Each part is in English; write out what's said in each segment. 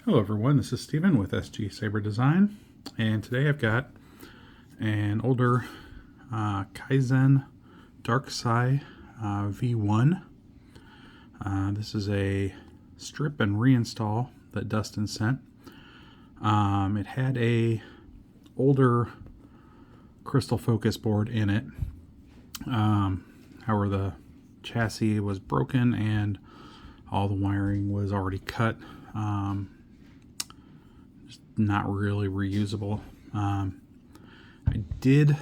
Hello everyone, this is Steven with SG Saber Design, and today I've got an older Kaizen Darksai V1. This is a strip and reinstall that Dustin sent. It had a older crystal focus board in it. However, the chassis was broken and all the wiring was already cut. Not really reusable. I did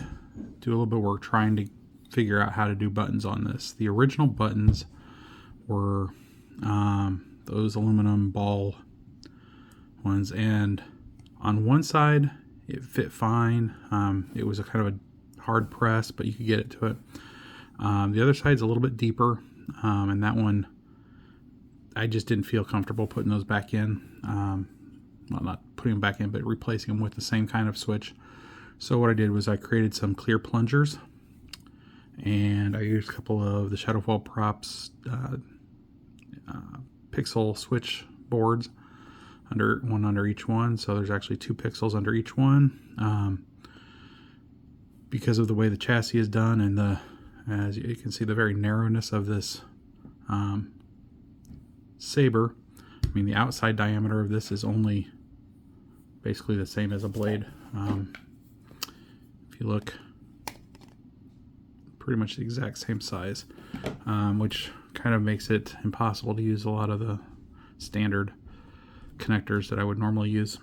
do a little bit of work trying to figure out how to do buttons on this. The original buttons were those aluminum ball ones, and on one side it fit fine. It was a kind of a hard press, but you could get it to it. The other side's a little bit deeper, and that one I just didn't feel comfortable putting those back in. Well, not putting them back in, but replacing them with the same kind of switch. So what I did was I created some clear plungers, and I used a couple of the Shadowfall Props pixel switch boards, one under each one. So there's actually 2 pixels under each one. Because of the way the chassis is done, and as you can see, the very narrowness of this Saber. I mean, the outside diameter of this is only basically the same as a blade. If you look, pretty much the exact same size, which kind of makes it impossible to use a lot of the standard connectors that I would normally use.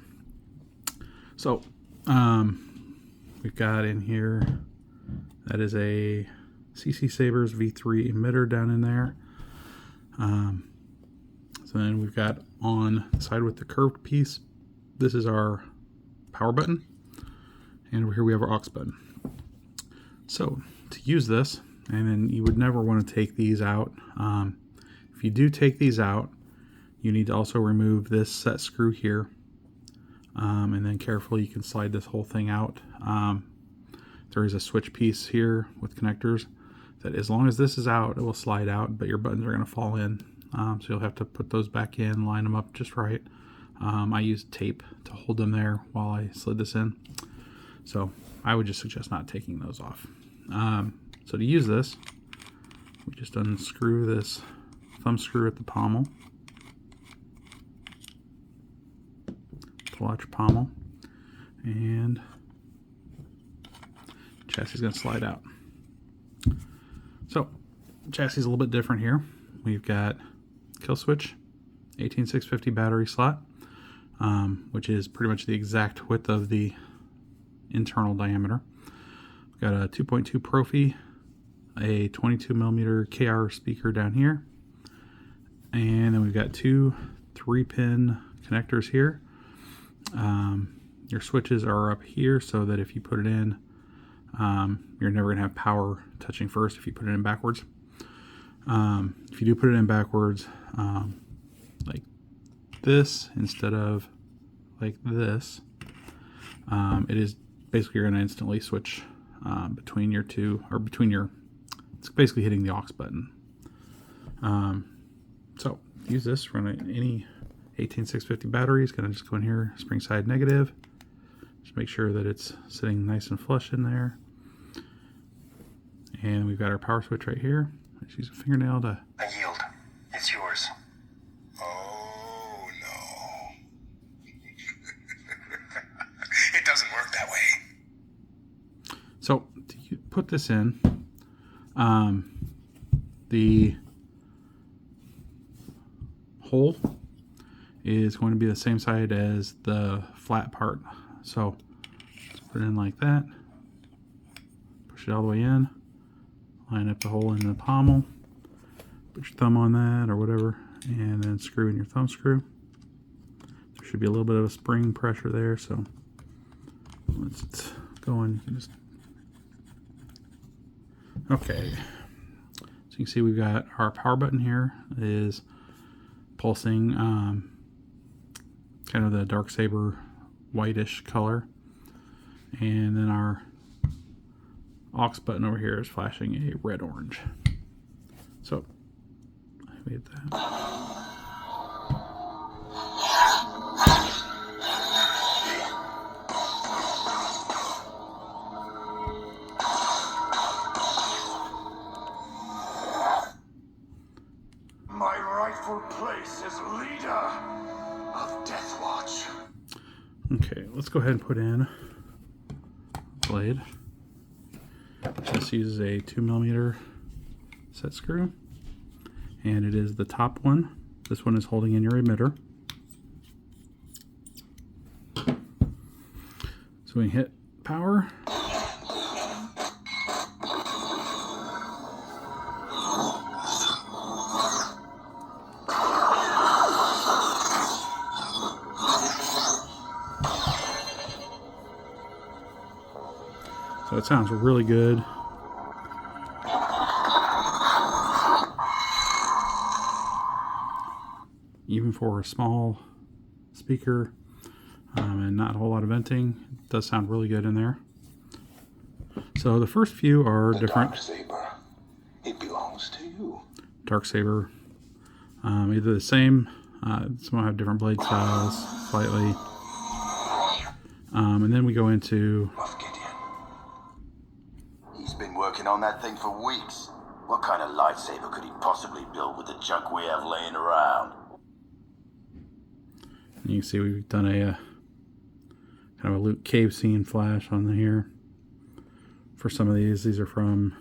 So we've got in here, that is a CC Sabers V3 emitter down in there. So then we've got on the side with the curved piece, this is our power button, and over here we have our aux button. So to use this, and then you would never want to take these out. If you do take these out, you need to also remove this set screw here, and then carefully you can slide this whole thing out. There is a switch piece here with connectors that, as long as this is out, it will slide out, but your buttons are going to fall in. So you'll have to put those back in, line them up just right. I used tape to hold them there while I slid this in. So I would just suggest not taking those off. So to use this, we just unscrew this thumb screw at the pommel. Pull out your pommel, and the chassis is going to slide out. So the chassis is a little bit different here. We've got kill switch, 18650 battery slot, which is pretty much the exact width of the internal diameter. We've got a 2.2 Proffie, a 22mm KR speaker down here, and then we've got 2 3-pin connectors here. Your switches are up here so that if you put it in, you're never going to have power touching first if you put it in backwards. If you do put it in backwards, like this instead of like this, it is basically, you're going to instantly switch between your two, or it's basically hitting the aux button. So use this, run any 18650 battery. It's going to just go in here, spring side negative. Just make sure that it's sitting nice and flush in there. And we've got our power switch right here. Let's use a fingernail to... I yield. It's yours. Oh, no. It doesn't work that way. So, to put this in, the hole is going to be the same side as the flat part. So, just put it in like that. Push it all the way in. Line up the hole in the pommel, put your thumb on that or whatever, and then screw in your thumb screw. There should be a little bit of a spring pressure there, so let's go in. Okay, so you can see we've got our power button here is pulsing kind of the Darksaber whitish color, and then our aux button over here is flashing a red-orange. So I made that. leader of Death Watch. Okay, let's go ahead and put in blade. This uses a 2mm set screw, and it is the top one. This one is holding in your emitter. So we hit power. So it sounds really good. Even for a small speaker and not a whole lot of venting, it does sound really good in there. So the first few are different. Darksaber. It belongs to you. Darksaber, either the same. Some will have different blade styles, slightly. And then we go into. He's been working on that thing for weeks. What kind of lightsaber could he possibly build with the junk we have laying around? You can see we've done a kind of a Luke cave scene flash on here. For some of these are from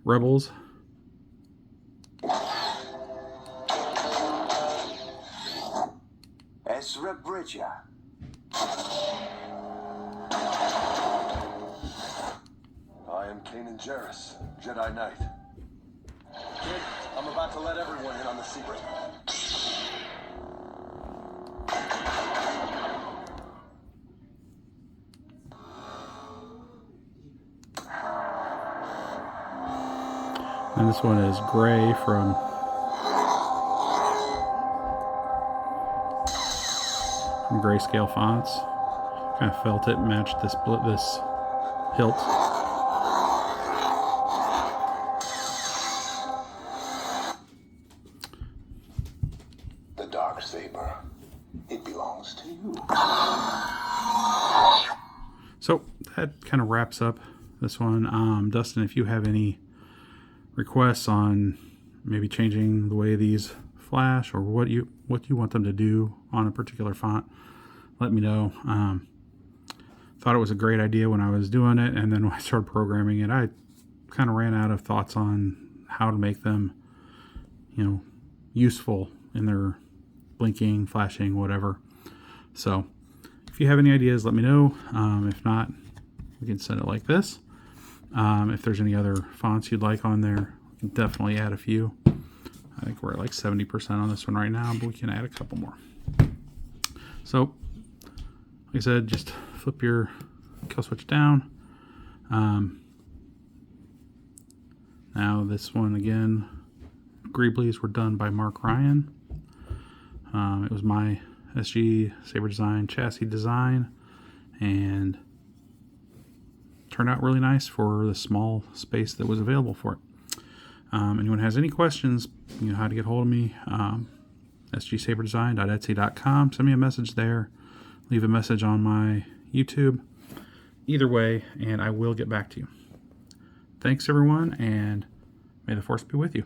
Rebels. Ezra Bridger. I am Kanan Jarrus, Jedi Knight. Kid, I'm about to let everyone in on the secret. And this one is gray from Grayscale Fonts. Kind of felt it matched this hilt. The Darksaber. It belongs to you. So that kind of wraps up this one. Dustin, if you have any requests on maybe changing the way these flash or what you want them to do on a particular font, let me know. Thought it was a great idea when I was doing it, and then when I started programming it, I kind of ran out of thoughts on how to make them, useful in their blinking, flashing, whatever. So if you have any ideas, let me know. If not, we can send it like this. If there's any other fonts you'd like on there, we can definitely add a few. I think we're at like 70% on this one right now, but we can add a couple more. So, like I said, just flip your kill switch down. Now this one again, Greeblies were done by Mark Ryan. It was my SG Saber Design chassis design, and turned out really nice for the small space that was available for it. Anyone has any questions, how to get hold of me, sgsaberdesign.etsy.com. Send me a message there. Leave a message on my YouTube. Either way, and I will get back to you. Thanks, everyone, and may the Force be with you.